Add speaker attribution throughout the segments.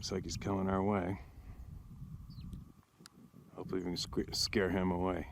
Speaker 1: Looks like he's coming our way. Hopefully we can scare him away.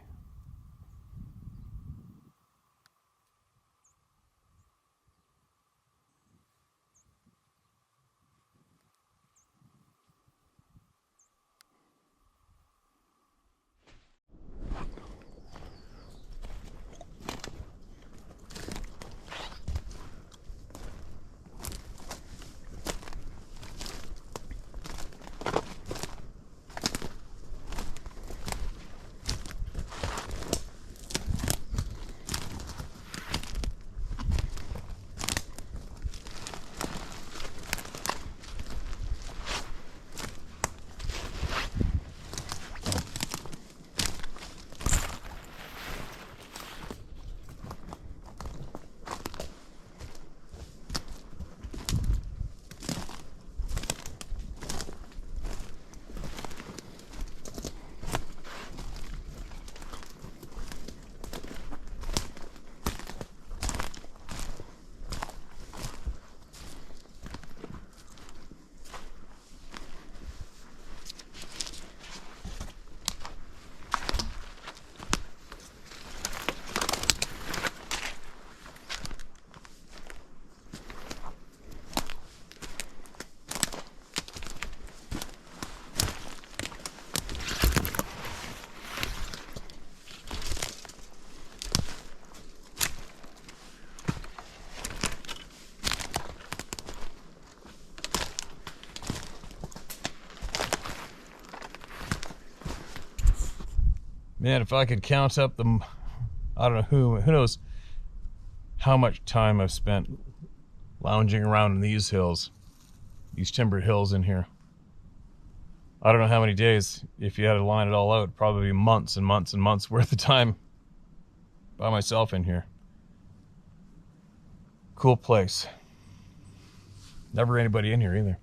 Speaker 1: Man, if I could count up the, I don't know who knows how much time I've spent lounging around in these hills, these timbered hills in here. I don't know how many days. If you had to line it all out, probably months and months and months worth of time by myself in here. Cool place. Never anybody in here either.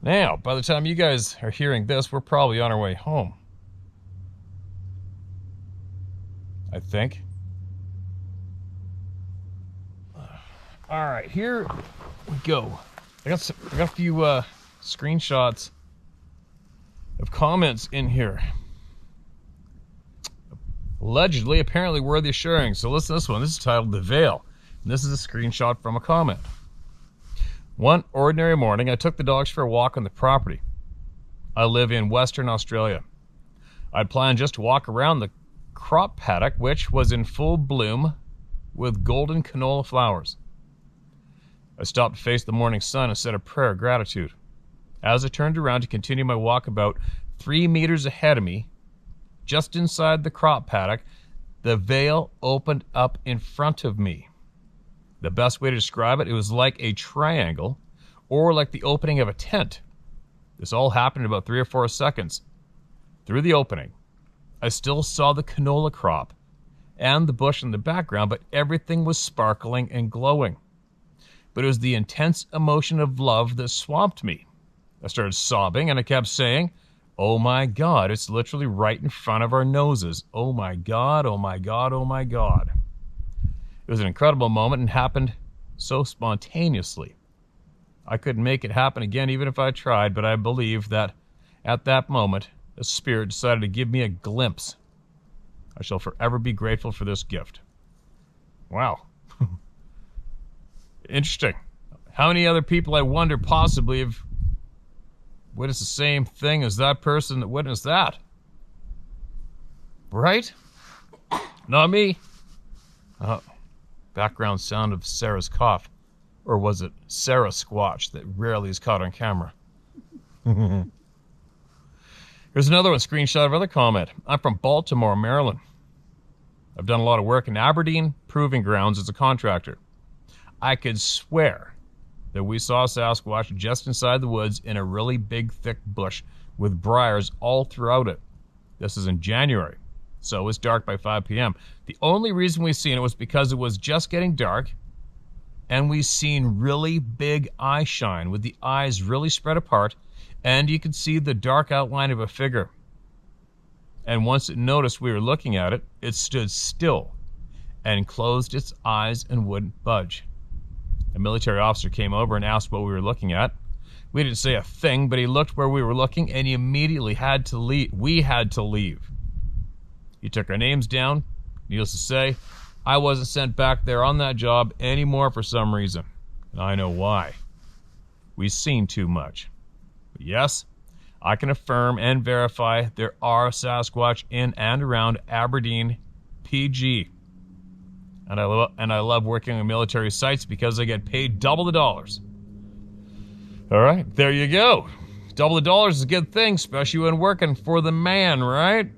Speaker 1: Now, by the time you guys are hearing this, we're probably on our way home. I think. All right, here we go. I got a few screenshots of comments in here. Allegedly, apparently worthy of sharing. So listen to this one. This is titled The Veil. And this is a screenshot from a comment. One ordinary morning, I took the dogs for a walk on the property. I live in Western Australia. I'd planned just to walk around the crop paddock, which was in full bloom with golden canola flowers. I stopped to face the morning sun and said a prayer of gratitude. As I turned around to continue my walk about 3 meters ahead of me, just inside the crop paddock, the veil opened up in front of me. The best way to describe it, it was like a triangle or like the opening of a tent. This all happened in about 3 or 4 seconds. Through the opening, I still saw the canola crop and the bush in the background, but everything was sparkling and glowing. But it was the intense emotion of love that swamped me. I started sobbing and I kept saying, "Oh my God, it's literally right in front of our noses. Oh my God, oh my God, oh my God." It was an incredible moment and happened so spontaneously. I couldn't make it happen again even if I tried, but I believe that at that moment, a spirit decided to give me a glimpse. I shall forever be grateful for this gift. Wow. Interesting. How many other people, I wonder, possibly have witnessed the same thing as that person that witnessed that? Right? Not me. Background sound of Sarah's cough. Or was it Sarah Squatch that rarely is caught on camera? Here's another one, screenshot of another comment. I'm from Baltimore, Maryland. I've done a lot of work in Aberdeen Proving Grounds as a contractor. I could swear that we saw Sasquatch just inside the woods in a really big, thick bush with briars all throughout it. This is in January, so it was dark by 5 p.m. The only reason we seen it was because it was just getting dark, and we seen really big eye shine with the eyes really spread apart, and you could see the dark outline of a figure. And once it noticed we were looking at it, it stood still and closed its eyes and wouldn't budge. A military officer came over and asked what we were looking at. We didn't say a thing, but he looked where we were looking, and he immediately had to leave. We had to leave. He took our names down. Needless to say, I wasn't sent back there on that job anymore for some reason. And I know why. We've seen too much. But yes, I can affirm and verify there are Sasquatch in and around Aberdeen, PG. And I love working on military sites because I get paid double the dollars. All right, there you go. Double the dollars is a good thing, especially when working for the man, right?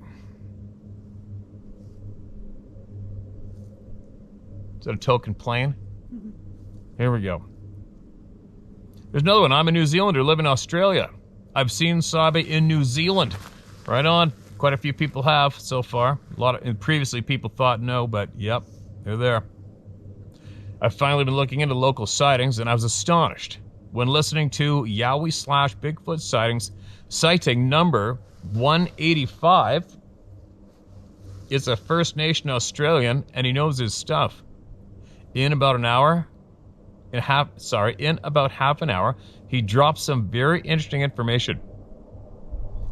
Speaker 1: Is that a token plane? Here we go. There's another one. I'm a New Zealander, live in Australia. I've seen Sabe in New Zealand. Right on. Quite a few people have so far. Previously people thought no, but yep, they're there. I've finally been looking into local sightings, and I was astonished when listening to Yowie/Bigfoot sightings, sighting number 185. It's a First Nation Australian, and he knows his stuff. In about half an hour, he drops some very interesting information.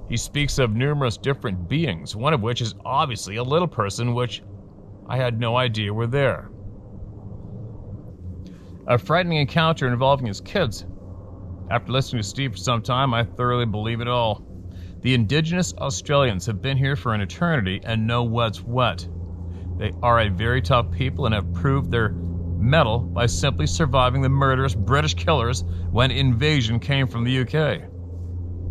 Speaker 1: He speaks of numerous different beings, one of which is obviously a little person, which I had no idea were there. A frightening encounter involving his kids. After listening to Steve for some time, I thoroughly believe it all. The indigenous Australians have been here for an eternity and know what's what. They are a very tough people and have proved their mettle by simply surviving the murderous British killers when invasion came from the UK.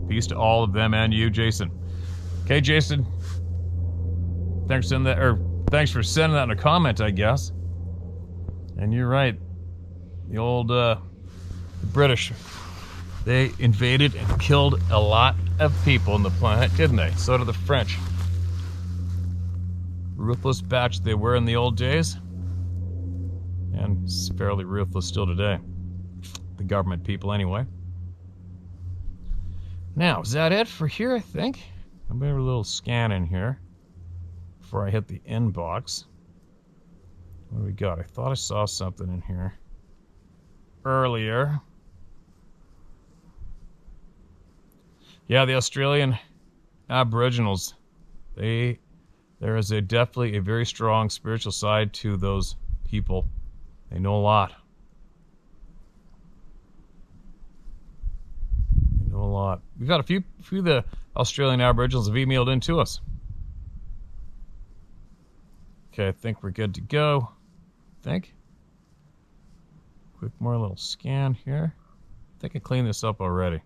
Speaker 1: Peace to all of them and you, Jason. Okay, Jason. Thanks for sending that in a comment, I guess. And you're right. The old British, they invaded and killed a lot of people on the planet, didn't they? So did the French. Ruthless batch they were in the old days, and fairly ruthless still today. The government people, anyway. Now, is that it for here, I think? I'm going to do a little scan in here before I hit the inbox. What do we got? I thought I saw something in here earlier. Yeah, the Australian Aboriginals, there is definitely a very strong spiritual side to those people. They know a lot. They know a lot. We've got a few of the Australian Aboriginals have emailed in to us. Okay, I think we're good to go. Quick more little scan here. I think I cleaned this up already.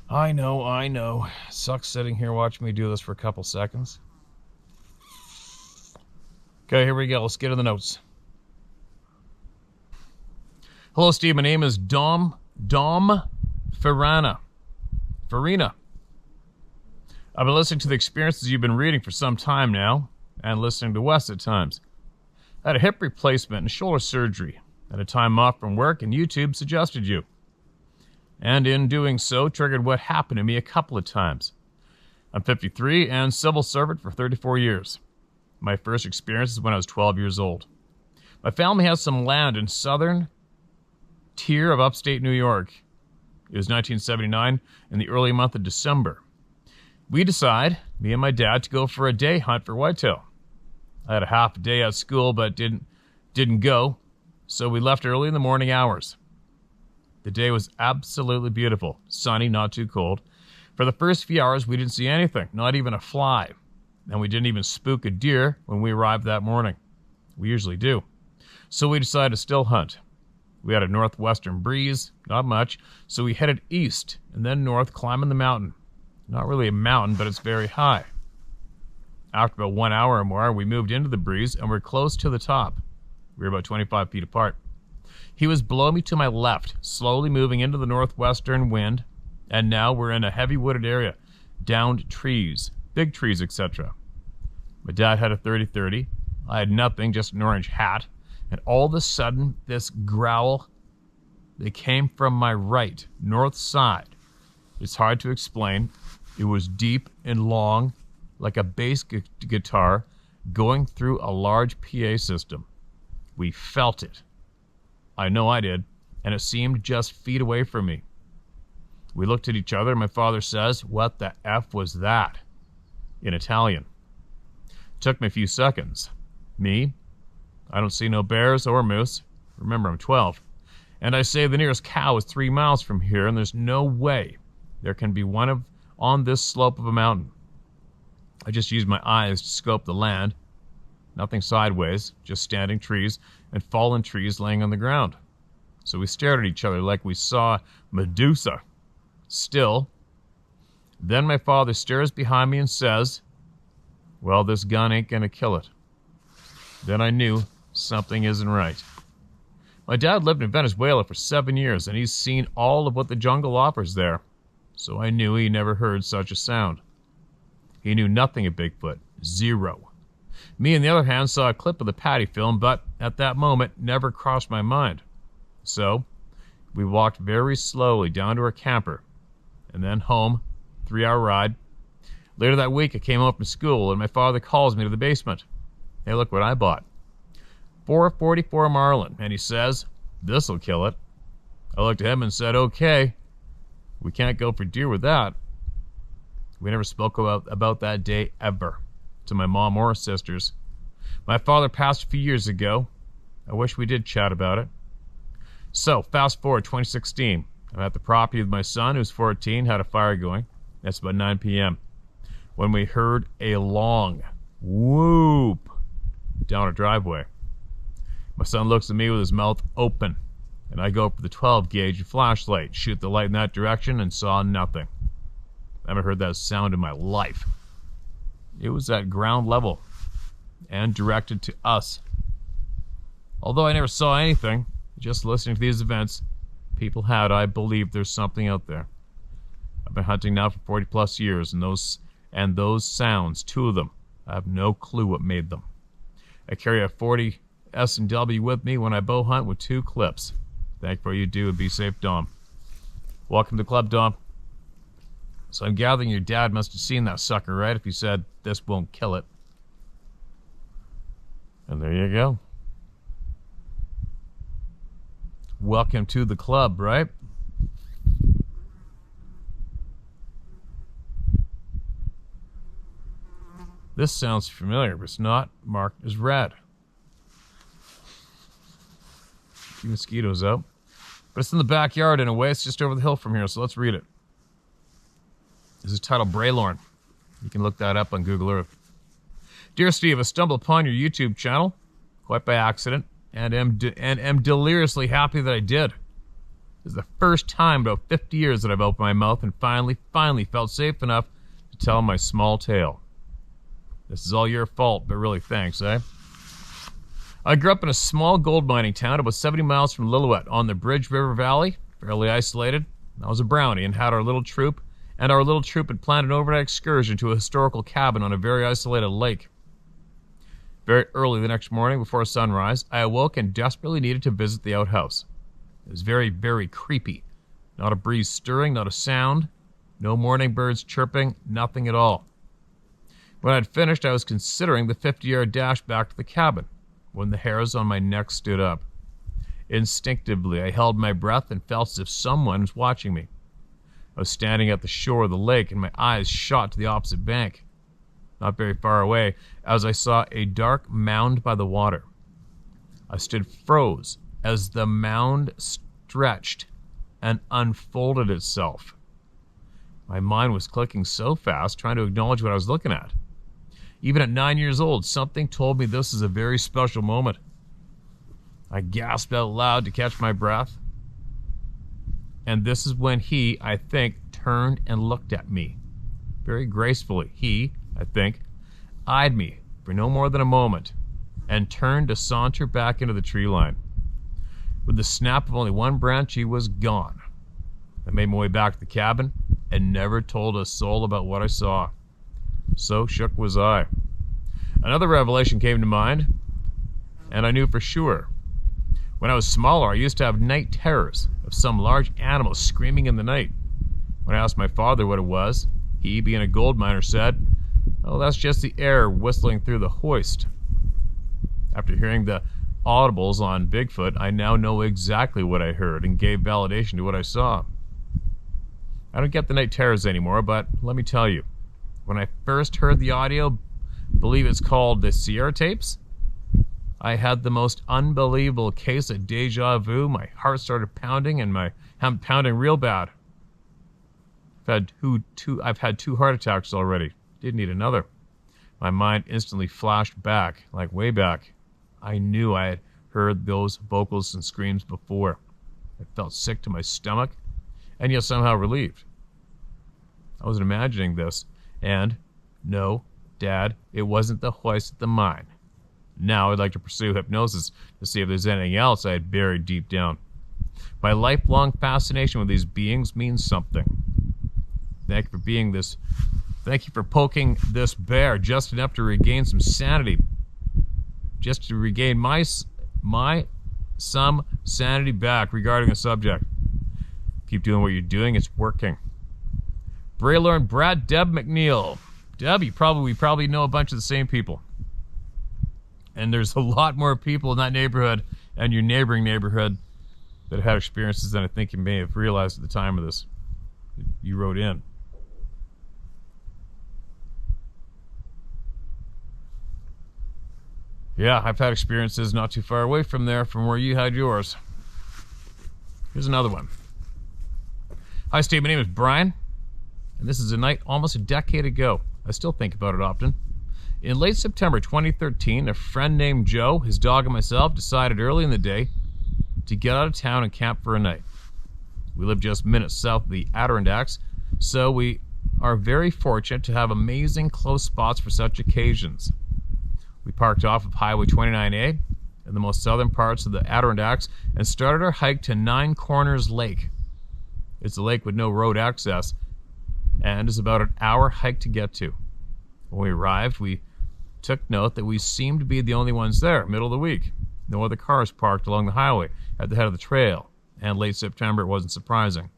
Speaker 1: I know. Sucks sitting here watching me do this for a couple seconds. Okay, here we go. Let's get to the notes. Hello, Steve. My name is Dom Farina. I've been listening to the experiences you've been reading for some time now, and listening to Wes at times. I had a hip replacement and shoulder surgery. At a time off from work, and YouTube suggested you. And in doing so, triggered what happened to me a couple of times. I'm 53 and civil servant for 34 years. My first experience is when I was 12 years old. My family has some land in southern tier of upstate New York. It was 1979 in the early month of December. We decide, me and my dad, to go for a day hunt for whitetail. I had a half a day at school but didn't go, so we left early in the morning hours. The day was absolutely beautiful, sunny, not too cold. For the first few hours, we didn't see anything, not even a fly. And we didn't even spook a deer when we arrived that morning. We usually do. So we decided to still hunt. We had a northwestern breeze, not much, so we headed east and then north, climbing the mountain. Not really a mountain, but it's very high. After about 1 hour or more, we moved into the breeze and we're close to the top. We were about 25 feet apart. He was below me to my left, slowly moving into the northwestern wind, and now we're in a heavy wooded area, downed trees, big trees, etc. My dad had a 30-30. I had nothing, just an orange hat, and all of a sudden, this growl, they came from my right, north side. It's hard to explain. It was deep and long, like a bass guitar going through a large PA system. We felt it. I know I did, and it seemed just feet away from me. We looked at each other, and my father says, "What the F was that?" in Italian. Took me a few seconds. Me? I don't see no bears or moose. Remember, I'm 12. And I say the nearest cow is 3 miles from here, and there's no way there can be one on this slope of a mountain. I just used my eyes to scope the land. Nothing sideways, just standing trees and fallen trees laying on the ground. So we stared at each other like we saw Medusa. Still. Then my father stares behind me and says, "Well, this gun ain't gonna kill it." Then I knew something isn't right. My dad lived in Venezuela for 7 years, and he's seen all of what the jungle offers there. So I knew he never heard such a sound. He knew nothing of Bigfoot. Zero. Me, on the other hand, saw a clip of the Patty film, but at that moment never crossed my mind. So we walked very slowly down to our camper, and then home, 3-hour ride. Later that week, I came home from school, and my father calls me to the basement. Hey, look what I bought. 444 Marlin, and he says, "This'll kill it." I looked at him and said, "Okay, we can't go for deer with that." We never spoke about that day ever to my mom or sisters. My father passed a few years ago. I wish we did chat about it. So, fast forward 2016. I'm at the property with my son, who's 14, had a fire going. That's about 9 p.m. when we heard a long whoop down our driveway. My son looks at me with his mouth open, and I go for the 12 gauge flashlight, shoot the light in that direction, and saw nothing. I haven't heard that sound in my life. It was at ground level and directed to us. Although I never saw anything, just listening to these events, people had, I believe there's something out there. I've been hunting now for 40 plus years, and those sounds, 2 of them, I have no clue what made them. I carry a 40 S&W with me when I bow hunt with 2 clips. Thank you for you do, and be safe, Dom. Welcome to the club, Dom. So I'm gathering your dad must have seen that sucker, right? If he said, "This won't kill it." And there you go. Welcome to the club, right? This sounds familiar, but it's not marked as red. The mosquitoes out. But it's in the backyard in a way. It's just over the hill from here, so let's read it. This is titled Braylorn. You can look that up on Google Earth. Dear Steve, I stumbled upon your YouTube channel, quite by accident, and am deliriously happy that I did. This is the first time in about 50 years that I've opened my mouth and finally felt safe enough to tell my small tale. This is all your fault, but really thanks, eh? I grew up in a small gold mining town about 70 miles from Lillooet on the Bridge River Valley, fairly isolated. I was a brownie and had our little troop had planned an overnight excursion to a historical cabin on a very isolated lake. Very early the next morning before sunrise, I awoke and desperately needed to visit the outhouse. It was very, very creepy. Not a breeze stirring, not a sound, no morning birds chirping, nothing at all. When I had finished, I was considering the 50-yard dash back to the cabin when the hairs on my neck stood up. Instinctively, I held my breath and felt as if someone was watching me. I was standing at the shore of the lake, and my eyes shot to the opposite bank, not very far away, as I saw a dark mound by the water. I stood froze as the mound stretched and unfolded itself. My mind was clicking so fast, trying to acknowledge what I was looking at. Even at 9 years old, something told me this is a very special moment. I gasped out loud to catch my breath. And this is when he, I think, turned and looked at me. Very gracefully, he, I think, eyed me for no more than a moment and turned to saunter back into the tree line. With the snap of only one branch, he was gone. I made my way back to the cabin and never told a soul about what I saw. So shook was I. Another revelation came to mind, and I knew for sure. When I was smaller, I used to have night terrors of some large animal screaming in the night. When I asked my father what it was, he, being a gold miner, said, "Oh, that's just the air whistling through the hoist." After hearing the audibles on Bigfoot, I now know exactly what I heard and gave validation to what I saw. I don't get the night terrors anymore, but let me tell you, when I first heard the audio, believe it's called the Sierra tapes, I had the most unbelievable case of deja vu. My heart started pounding, and I'm pounding real bad. I've had two heart attacks already. Didn't need another. My mind instantly flashed back, like way back. I knew I had heard those vocals and screams before. I felt sick to my stomach, and yet somehow relieved. I wasn't imagining this, and no, Dad, it wasn't the hoist at the mine. Now I'd like to pursue hypnosis to see if there's anything else I had buried deep down. My lifelong fascination with these beings means something. Thank you for poking this bear just enough to regain some sanity. Just to regain some sanity back regarding the subject. Keep doing what you're doing, it's working. Braylor and Brad, Deb McNeil. Deb, we probably know a bunch of the same people. And there's a lot more people in that neighborhood and your neighboring neighborhood that have had experiences than I think you may have realized at the time of this. You wrote in. Yeah, I've had experiences not too far away from there, from where you had yours. Here's another one. Hi, Steve. My name is Brian, and this is a night almost a decade ago. I still think about it often. In late September 2013, a friend named Joe, his dog, and myself decided early in the day to get out of town and camp for a night. We live just minutes south of the Adirondacks, so we are very fortunate to have amazing close spots for such occasions. We parked off of Highway 29A in the most southern parts of the Adirondacks and started our hike to Nine Corners Lake. It's a lake with no road access and is about an hour hike to get to. When we arrived, we took note that we seemed to be the only ones there, middle of the week. No other cars parked along the highway at the head of the trail, and late September it wasn't surprising.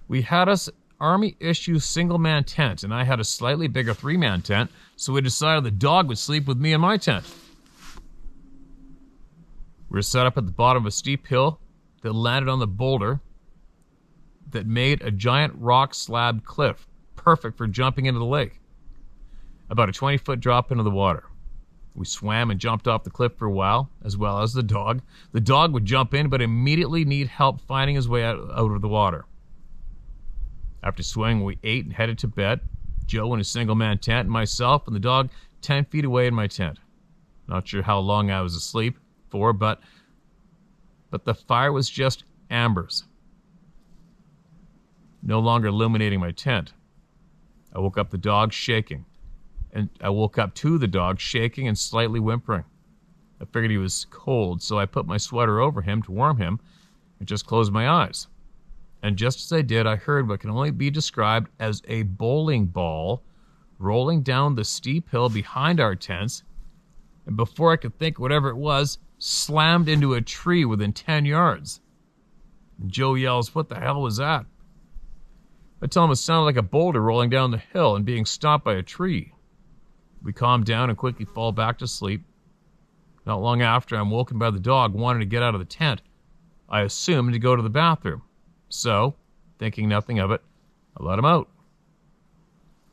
Speaker 1: We had us Army-issue single-man tent, and I had a slightly bigger three-man tent, so we decided the dog would sleep with me in my tent. We were set up at the bottom of a steep hill that landed on the boulder that made a giant rock slab cliff, perfect for jumping into the lake. About a 20-foot drop into the water. We swam and jumped off the cliff for a while, as well as the dog. The dog would jump in, but immediately need help finding his way out of the water. After swimming, we ate and headed to bed. Joe in his single-man tent, and myself and the dog 10 feet away in my tent. Not sure how long I was asleep for, but the fire was just embers. No longer illuminating my tent. I woke up to the dog shaking and slightly whimpering. I figured he was cold, so I put my sweater over him to warm him and just closed my eyes. And just as I did, I heard what can only be described as a bowling ball rolling down the steep hill behind our tents, and before I could think whatever it was, slammed into a tree within 10 yards. And Joe yells, "What the hell was that?" I tell him it sounded like a boulder rolling down the hill and being stopped by a tree. We calm down and quickly fall back to sleep. Not long after, I'm woken by the dog wanting to get out of the tent. I assumed to go to the bathroom. So, thinking nothing of it, I let him out.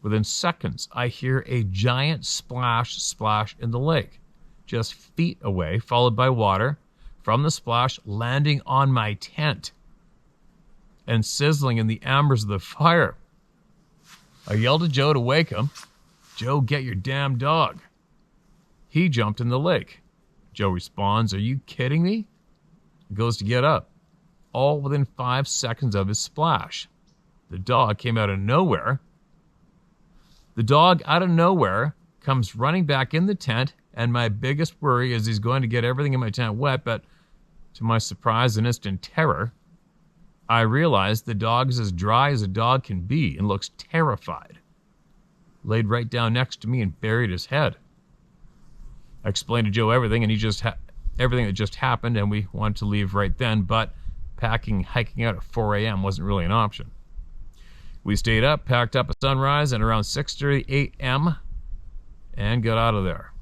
Speaker 1: Within seconds, I hear a giant splash in the lake, just feet away, followed by water from the splash landing on my tent and sizzling in the embers of the fire. I yelled at Joe to wake him. "Joe, get your damn dog." He jumped in the lake. Joe responds, "Are you kidding me?" He goes to get up, all within 5 seconds of his splash. The dog came out of nowhere. The dog out of nowhere comes running back in the tent, and my biggest worry is he's going to get everything in my tent wet, but to my surprise and instant terror, I realize the dog is as dry as a dog can be and looks terrified. Laid right down next to me and buried his head. I explained to Joe everything, and everything that just happened, and we wanted to leave right then, but hiking out at 4 a.m. wasn't really an option. We stayed up, packed up at sunrise, and around 6:30 a.m. and got out of there.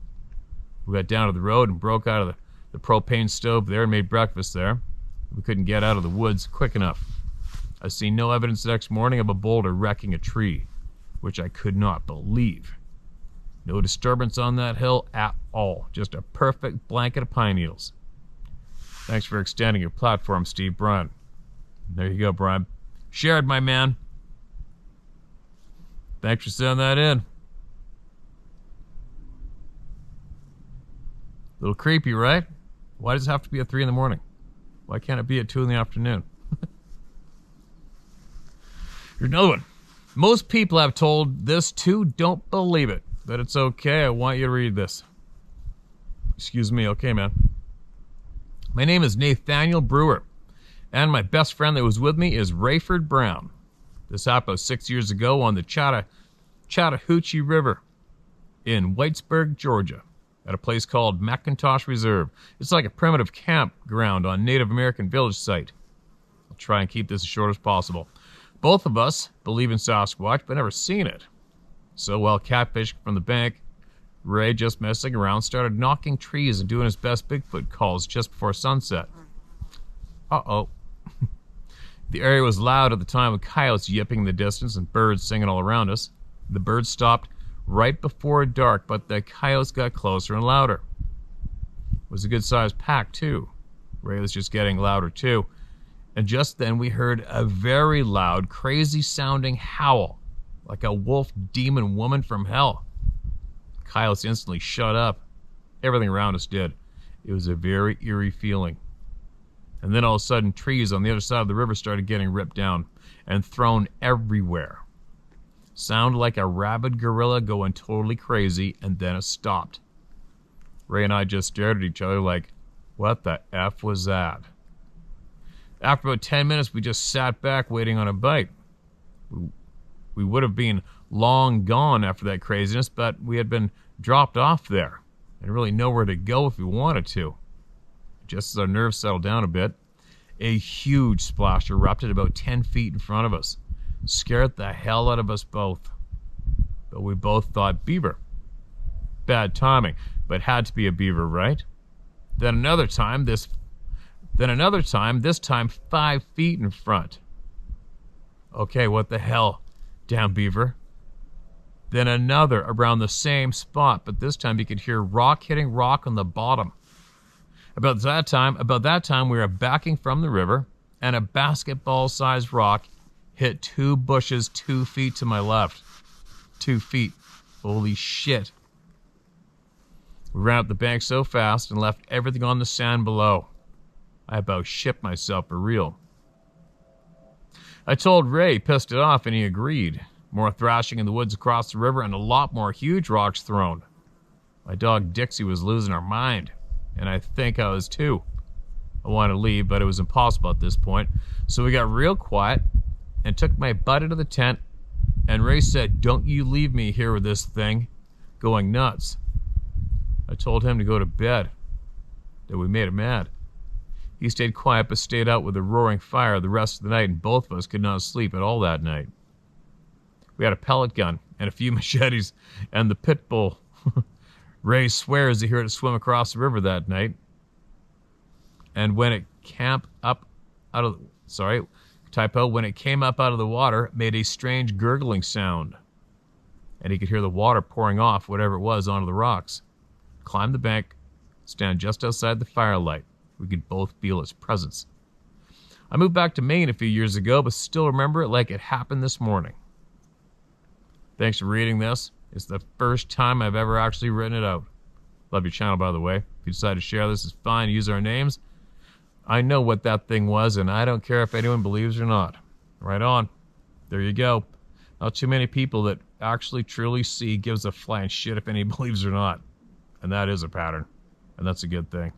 Speaker 1: We got down to the road and broke out of the propane stove there and made breakfast there. We couldn't get out of the woods quick enough. I see no evidence the next morning of a boulder wrecking a tree, which I could not believe. No disturbance on that hill at all. Just a perfect blanket of pine needles. Thanks for extending your platform, Steve. Brian. There you go, Brian. Shared, my man. Thanks for sending that in. Little creepy, right? Why does it have to be at 3 in the morning? Why can't it be at 2 in the afternoon? Here's another one. Most people have told this too. Don't believe it. But it's okay. I want you to read this. Excuse me. Okay, man. My name is Nathaniel Brewer. And my best friend that was with me is Rayford Brown. This happened 6 years ago on the Chattahoochee River in Whitesburg, Georgia, at a place called McIntosh Reserve. It's like a primitive campground on Native American village site. I'll try and keep this as short as possible. Both of us believe in Sasquatch, but never seen it. So while catfishing from the bank, Ray, just messing around, started knocking trees and doing his best Bigfoot calls just before sunset. Uh-oh. The area was loud at the time with coyotes yipping in the distance and birds singing all around us. The birds stopped right before dark, but the coyotes got closer and louder. It was a good-sized pack, too. Ray was just getting louder, too. And just then we heard a very loud, crazy-sounding howl, like a wolf demon woman from hell. Coyotes instantly shut up. Everything around us did. It was a very eerie feeling. And then all of a sudden, trees on the other side of the river started getting ripped down and thrown everywhere. Sounded like a rabid gorilla going totally crazy, and then it stopped. Ray and I just stared at each other like, what the F was that? After about 10 minutes, we just sat back waiting on a bite. We would have been long gone after that craziness, but we had been dropped off there and really nowhere to go if we wanted to. Just as our nerves settled down a bit, a huge splash erupted about 10 feet in front of us. Scared the hell out of us both. But we both thought beaver. Bad timing, but had to be a beaver, right? Then another time, this time 5 feet in front. Okay, what the hell, damn beaver. Then another around the same spot, but this time you could hear rock hitting rock on the bottom. About that time, we were backing from the river, and a basketball-sized rock hit 2 bushes 2 feet to my left. 2 feet. Holy shit. We ran up the bank so fast and left everything on the sand below. I about shit myself for real. I told Ray, pissed it off, and he agreed. More thrashing in the woods across the river and a lot more huge rocks thrown. My dog Dixie was losing her mind. And I think I was too. I wanted to leave, but it was impossible at this point. So we got real quiet and took my butt into the tent. And Ray said, don't you leave me here with this thing going nuts. I told him to go to bed. That we made him mad. He stayed quiet but stayed out with a roaring fire the rest of the night, and both of us could not sleep at all that night. We had a pellet gun and a few machetes and the pit bull. Ray swears he heard it swim across the river that night. And when it came up out of the water, it made a strange gurgling sound. And he could hear the water pouring off whatever it was onto the rocks. Climbed the bank, stand just outside the firelight. We could both feel its presence. I moved back to Maine a few years ago, but still remember it like it happened this morning. Thanks for reading this. It's the first time I've ever actually written it out. Love your channel, by the way. If you decide to share this, it's fine. Use our names. I know what that thing was, and I don't care if anyone believes or not. Right on. There you go. Not too many people that actually truly see gives a flying shit if any believes or not. And that is a pattern. And that's a good thing.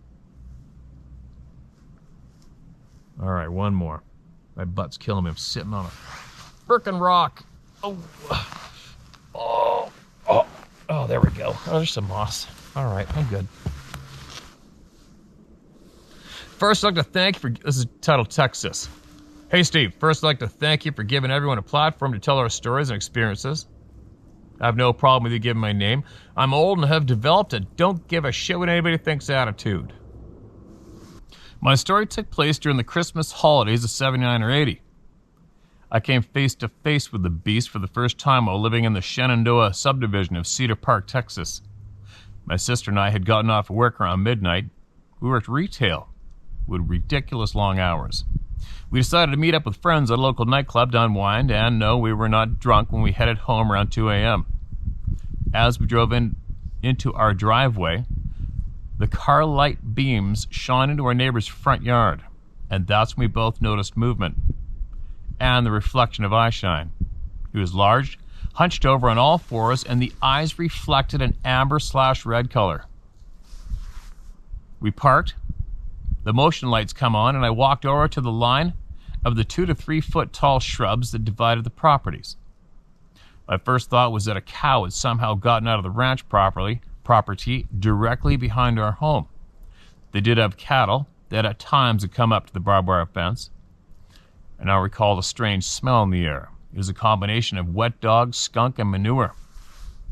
Speaker 1: All right, one more. My butt's killing me. I'm sitting on a frickin' rock. Oh, there we go. Oh, there's some moss. All right, I'm good. First, I'd like to thank you for... This is titled Texas. Hey, Steve. First, I'd like to thank you for giving everyone a platform to tell our stories and experiences. I have no problem with you giving my name. I'm old and have developed a don't give a shit what anybody thinks attitude. My story took place during the Christmas holidays of 79 or 80. I came face to face with the beast for the first time while living in the Shenandoah subdivision of Cedar Park, Texas. My sister and I had gotten off work around midnight. We worked retail with ridiculous long hours. We decided to meet up with friends at a local nightclub to unwind, and no, we were not drunk when we headed home around 2 a.m. As we drove into our driveway, the car light beams shone into our neighbor's front yard, and that's when we both noticed movement and the reflection of eyeshine. He was large, hunched over on all fours, and the eyes reflected an amber/red color. We parked, the motion lights come on, and I walked over to the line of the 2 to 3 foot tall shrubs that divided the properties. My first thought was that a cow had somehow gotten out of the ranch property directly behind our home. They did have cattle that at times had come up to the barbed wire fence, and I recall the strange smell in the air. It was a combination of wet dog, skunk, and manure.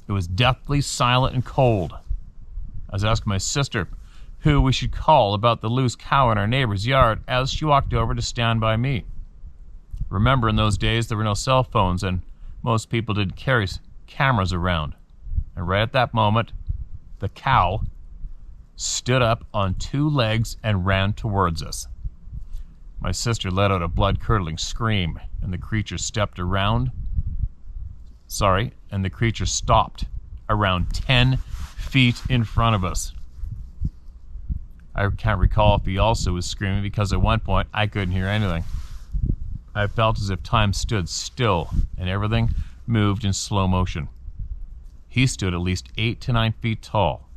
Speaker 1: It was deathly silent and cold. I was asking my sister who we should call about the loose cow in our neighbor's yard as she walked over to stand by me. Remember, in those days there were no cell phones and most people didn't carry cameras around. And right at that moment, the cow stood up on 2 legs and ran towards us. My sister let out a blood-curdling scream, and the creature stopped around 10 feet in front of us. I can't recall if he also was screaming because at one point I couldn't hear anything. I felt as if time stood still and everything moved in slow motion. He stood at least 8 to 9 feet tall,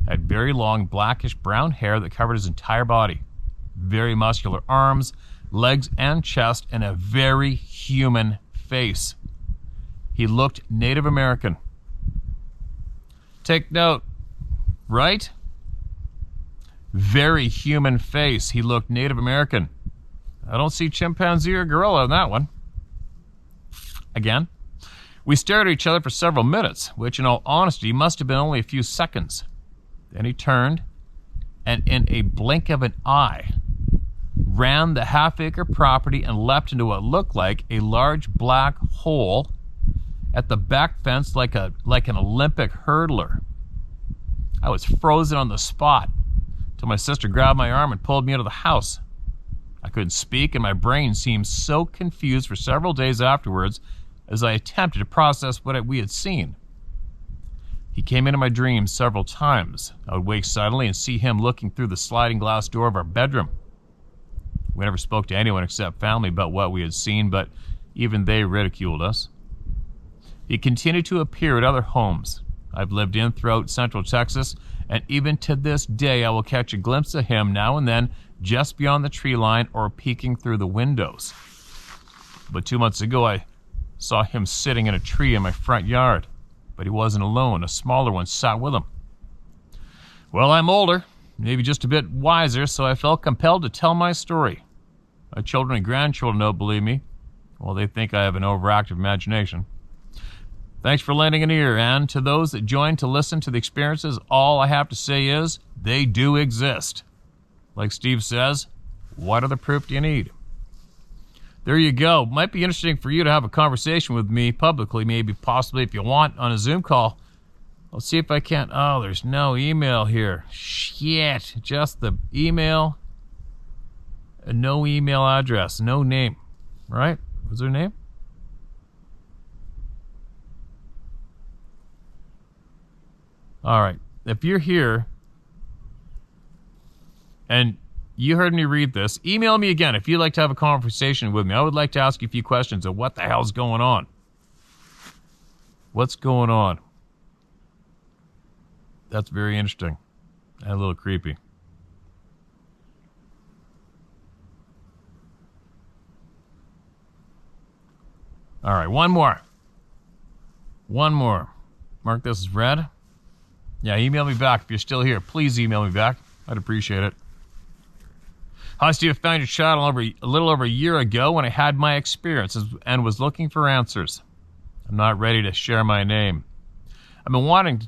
Speaker 1: had very long blackish brown hair that covered his entire body, very muscular arms, legs, and chest, and a very human face. He looked Native American. Take note, right? Very human face. He looked Native American. I don't see chimpanzee or gorilla in that one. Again, we stared at each other for several minutes, which in all honesty must have been only a few seconds. Then he turned and in a blink of an eye ran the half-acre property and leapt into what looked like a large black hole at the back fence like an Olympic hurdler. I was frozen on the spot till my sister grabbed my arm and pulled me out of the house. I couldn't speak, and my brain seemed so confused for several days afterwards as I attempted to process what we had seen. He came into my dreams several times. I would wake suddenly and see him looking through the sliding glass door of our bedroom. We never spoke to anyone except family about what we had seen, but even they ridiculed us. He continued to appear at other homes I've lived in throughout Central Texas, and even to this day I will catch a glimpse of him now and then just beyond the tree line or peeking through the windows. But 2 months ago I saw him sitting in a tree in my front yard, but he wasn't alone. A smaller one sat with him. Well, I'm older, maybe just a bit wiser, so I felt compelled to tell my story. My children and grandchildren don't believe me. Well, they think I have an overactive imagination. Thanks for lending an ear, and to those that joined to listen to the experiences, all I have to say is, they do exist. Like Steve says, what other proof do you need? There you go. Might be interesting for you to have a conversation with me publicly, maybe, possibly, if you want, on a Zoom call. Let's see if I can. Oh, there's no email here. Shit. Just the email. No email address. No name. Right? Was there a name? All right. If you're here and you heard me read this, email me again if you'd like to have a conversation with me. I would like to ask you a few questions of what the hell's going on. What's going on? That's very interesting and a little creepy. All right, one more. Mark this as read. Yeah, email me back if you're still here. Please email me back. I'd appreciate it. Hi, Steve. I found your channel a little over a year ago when I had my experiences and was looking for answers. I'm not ready to share my name. I've been wanting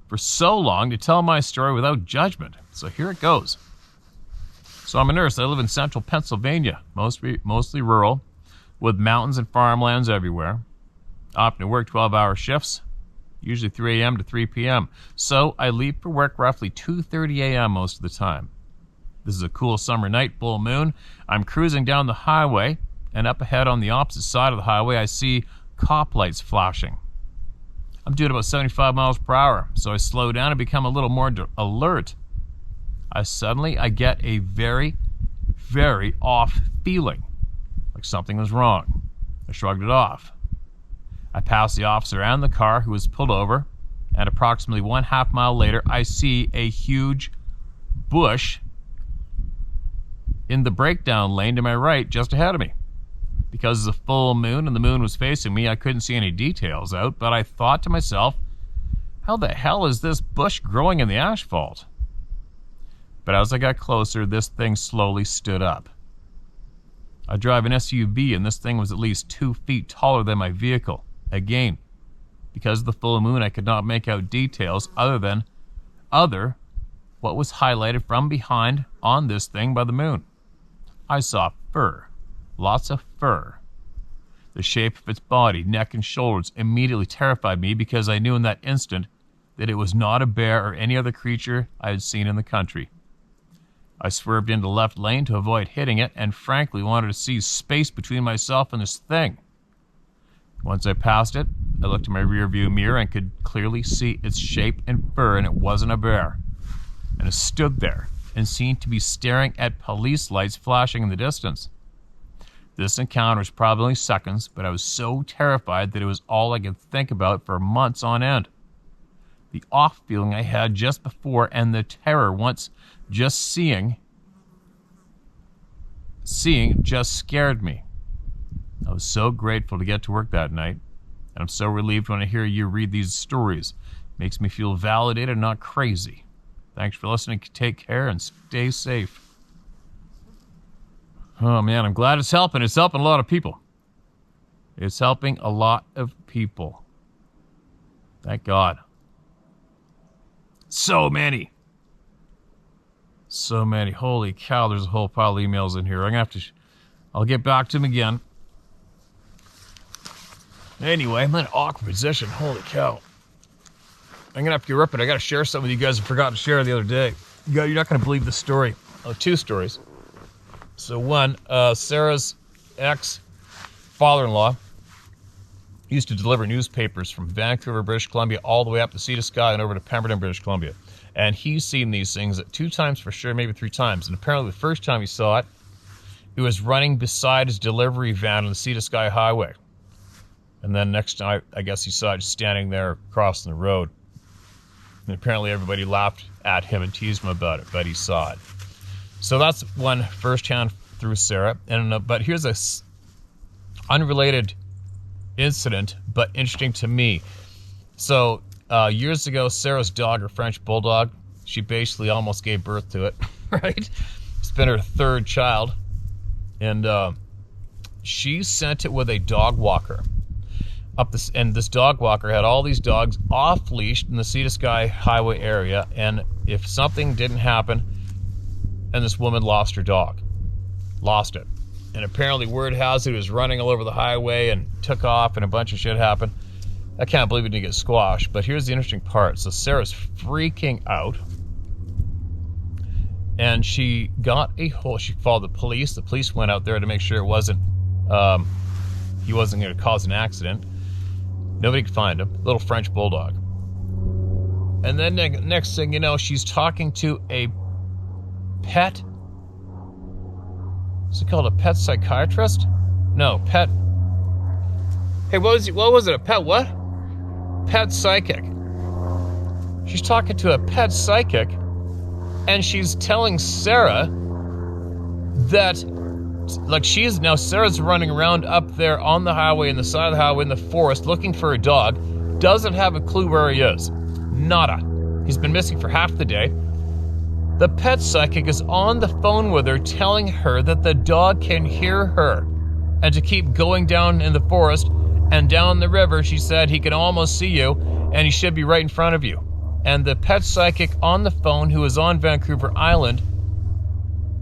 Speaker 1: for so long to tell my story without judgment, so here it goes. So I'm a nurse. I live in central Pennsylvania, mostly rural. with mountains and farmlands everywhere. Often work 12-hour shifts, usually 3 a.m. to 3 p.m. So I leave for work roughly 2:30 a.m. most of the time. This is a cool summer night, full moon. I'm cruising down the highway, and up ahead on the opposite side of the highway, I see cop lights flashing. I'm doing about 75 miles per hour, so I slow down and become a little more alert. I get a very, very off feeling, like something was wrong. I shrugged it off. I pass the officer and the car who was pulled over, and approximately 1/2 mile later, I see a huge bush in the breakdown lane to my right, just ahead of me. Because it's a full moon and the moon was facing me, I couldn't see any details out, but I thought to myself, how the hell is this bush growing in the asphalt? But as I got closer, this thing slowly stood up. I drive an SUV, and this thing was at least 2 feet taller than my vehicle. Again, because of the full moon, I could not make out details other what was highlighted from behind on this thing by the moon. I saw fur. Lots of fur. The shape of its body, neck, and shoulders immediately terrified me because I knew in that instant that it was not a bear or any other creature I had seen in the country. I swerved into the left lane to avoid hitting it and frankly wanted to see space between myself and this thing. Once I passed it, I looked in my rearview mirror and could clearly see its shape and fur, and it wasn't a bear. And it stood there and seemed to be staring at police lights flashing in the distance. This encounter was probably seconds, but I was so terrified that it was all I could think about for months on end. The off feeling I had just before and the terror once just seeing just scared me. I was so grateful to get to work that night, and I'm so relieved when I hear you read these stories. It makes me feel validated, not crazy. Thanks for listening. Take care and stay safe. Oh man, I'm glad it's helping. It's helping a lot of people. It's helping a lot of people. Thank God. So many. So many. Holy cow, there's a whole pile of emails in here. I'll get back to them again. Anyway, I'm in an awkward position. Holy cow. I'm going to have to get ripping. I got to share something with you guys I forgot to share the other day. You're not going to believe this story. Oh, 2 stories. So one, Sarah's ex-father-in-law used to deliver newspapers from Vancouver, British Columbia, all the way up to Sea to Sky and over to Pemberton, British Columbia. And he's seen these things 2 times for sure, maybe 3 times. And apparently the first time he saw it, he was running beside his delivery van on the Sea to Sky highway. And then next time, I guess he saw it standing there crossing the road. And apparently everybody laughed at him and teased him about it, but he saw it. So that's one firsthand through Sarah. And but here's a unrelated incident, but interesting to me. So years ago, Sarah's dog, her French bulldog, she basically almost gave birth to it, right? It's been her 3rd child. And she sent it with a dog walker. And this dog walker had all these dogs off-leashed in the Sea to Sky highway area. And if something didn't happen, and this woman lost her dog. Lost it. And apparently word has it was running all over the highway and took off and a bunch of shit happened. I can't believe it didn't get squashed. But here's the interesting part. So Sarah's freaking out. And she got a hold. She called the police. The police went out there to make sure it wasn't, he wasn't going to cause an accident. Nobody could find him. Little French bulldog. And then next thing you know, she's talking to a pet. Is it called a pet psychiatrist? No, pet. Hey, what was it? A pet what? Pet psychic. She's talking to a pet psychic, and she's telling Sarah that, like, Sarah's running around up there on the highway, in the side of the highway, in the forest, looking for a dog, doesn't have a clue where he is. Nada. He's been missing for half the day. The pet psychic is on the phone with her, telling her that the dog can hear her and to keep going down in the forest and down the river. She said he can almost see you and he should be right in front of you. And the pet psychic on the phone, who is on Vancouver Island,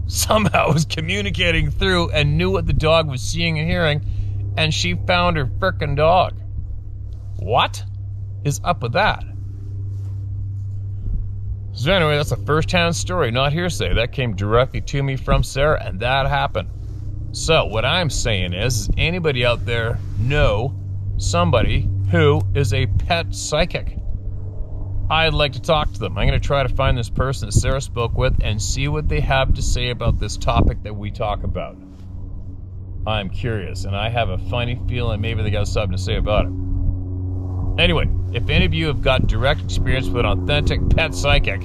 Speaker 1: somehow was communicating through and knew what the dog was seeing and hearing and she found her frickin' dog. What is up with that? So anyway, that's a first-hand story, not hearsay. That came directly to me from Sarah, and that happened. So what I'm saying is anybody out there know somebody who is a pet psychic? I'd like to talk to them. I'm going to try to find this person that Sarah spoke with and see what they have to say about this topic that we talk about. I'm curious, and I have a funny feeling maybe they got something to say about it. Anyway, if any of you have got direct experience with an authentic pet psychic,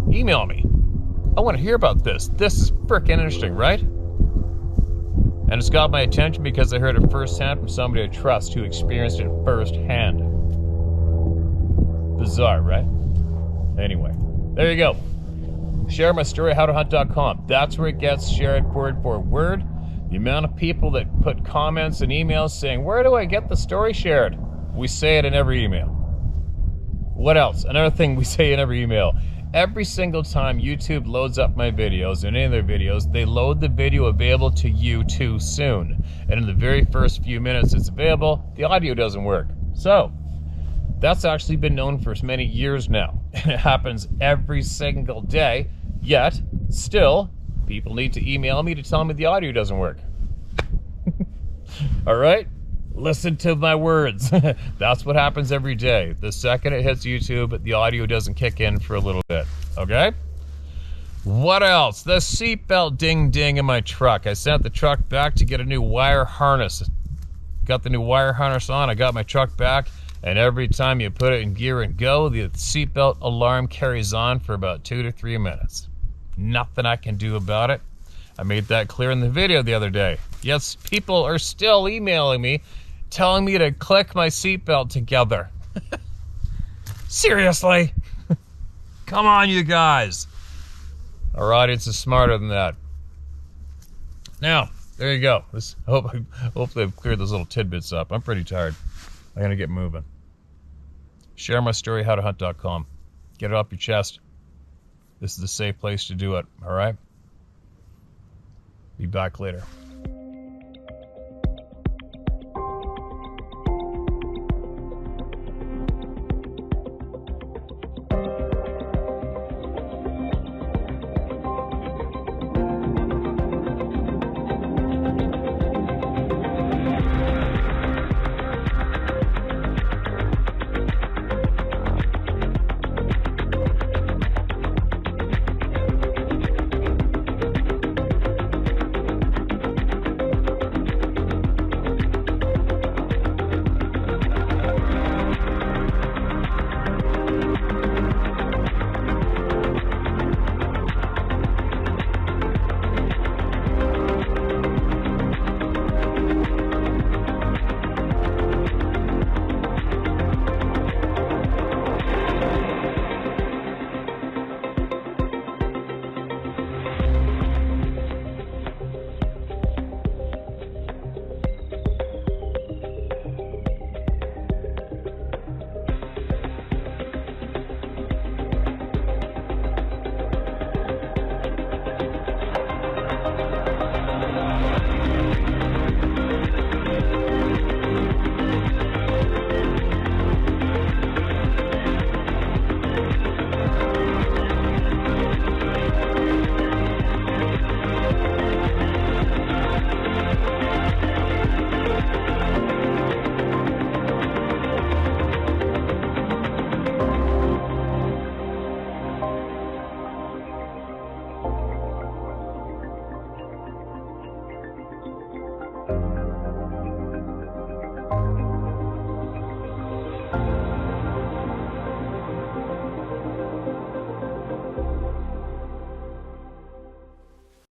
Speaker 1: email me. I want to hear about this. This is frickin' interesting, right? And it's got my attention because I heard it firsthand from somebody I trust who experienced it firsthand. Bizarre, right? Anyway, there you go. Share my story, howtohunt.com. That's where it gets shared word for word. The amount of people that put comments and emails saying, where do I get the story shared? We say it in every email. What else? Another thing we say in every email. Every single time YouTube loads up my videos, or any of their videos, they load the video available to you too soon. And in the very first few minutes it's available, the audio doesn't work. So, that's actually been known for many years now. And it happens every single day. Yet, still, people need to email me to tell me the audio doesn't work. Alright? Listen to my words. That's what happens every day. The second it hits YouTube, the audio doesn't kick in for a little bit. Okay? What else? The seatbelt ding-ding in my truck. I sent the truck back to get a new wire harness. Got the new wire harness on. I got my truck back. And every time you put it in gear and go, the seatbelt alarm carries on for about 2 to 3 minutes. Nothing I can do about it. I made that clear in the video the other day. Yes, people are still emailing me, telling me to click my seatbelt together. Seriously? Come on, you guys. Our audience is smarter than that. Now, there you go. Hopefully I've cleared those little tidbits up. I'm pretty tired. I'm going to get moving. Share my story, howtohunt.com. Get it off your chest. This is a safe place to do it, all right? Be back later.